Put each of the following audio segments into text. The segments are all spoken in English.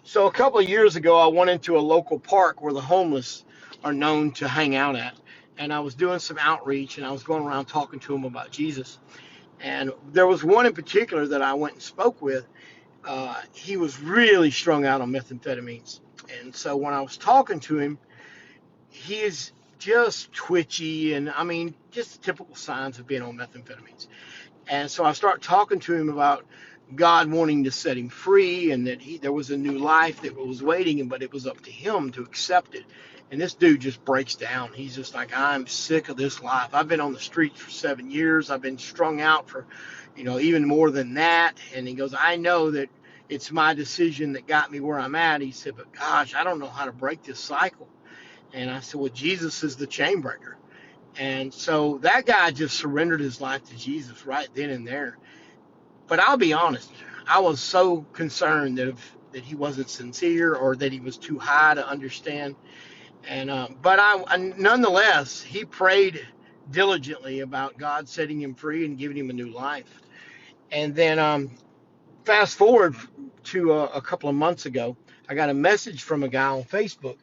So a couple of years ago, I went into a local park where the homeless are known to hang out at. And I was doing some outreach and I was going around talking to them about Jesus. And there was one in particular that I went and spoke with. He was really strung out on methamphetamines. And so when I was talking to him, he is just twitchy and I mean, just typical signs of being on methamphetamines. And so I start talking to him about God wanting to set him free and that there was a new life that was waiting, but it was up to him to accept it. And this dude just breaks down. He's just like, I'm sick of this life. I've been on the streets for 7 years. I've been strung out for, even more than that. And he goes, I know that it's my decision that got me where I'm at. He said, but gosh, I don't know how to break this cycle. And I said, well, Jesus is the chain breaker. And so that guy just surrendered his life to Jesus right then and there. But I'll be honest, I was so concerned that he wasn't sincere or that he was too high to understand. And but nonetheless, he prayed diligently about God setting him free and giving him a new life. And then fast forward to a couple of months ago, I got a message from a guy on Facebook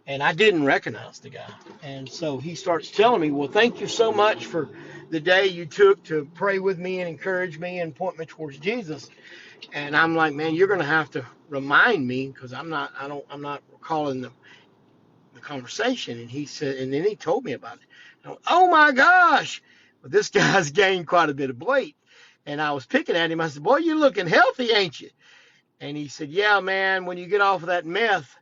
and I didn't recognize the guy. And so he starts telling me, well, thank you so much for the day you took to pray with me and encourage me and point me towards Jesus. And I'm like, man, you're going to have to remind me because I'm not recalling the conversation. And he said, and then he told me about it. And I went, oh my gosh, well, this guy's gained quite a bit of weight. And I was picking at him. I said, boy, you're looking healthy, ain't you? And he said, yeah, man, when you get off of that meth,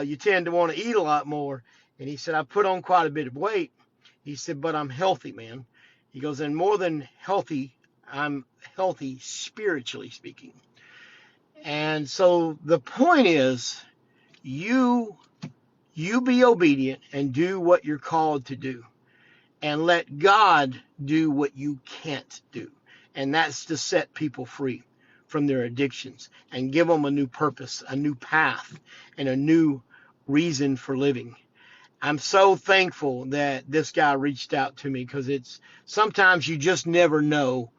you tend to want to eat a lot more. And he said, I put on quite a bit of weight. He said, but I'm healthy, man. He goes, and more than healthy, I'm healthy spiritually speaking. And so the point is, you be obedient and do what you're called to do. And let God do what you can't do. And that's to set people free from their addictions and give them a new purpose, a new path, and a new reason for living. I'm so thankful that this guy reached out to me because it's sometimes you just never know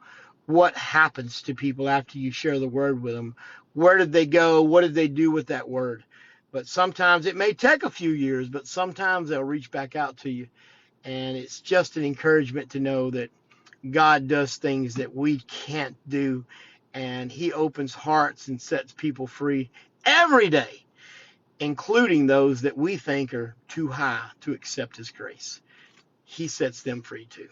what happens to people after you share the word with them. Where did they go? What did they do with that word? But sometimes it may take a few years, but sometimes they'll reach back out to you. And it's just an encouragement to know that God does things that we can't do. And he opens hearts and sets people free every day, including those that we think are too high to accept his grace. He sets them free too.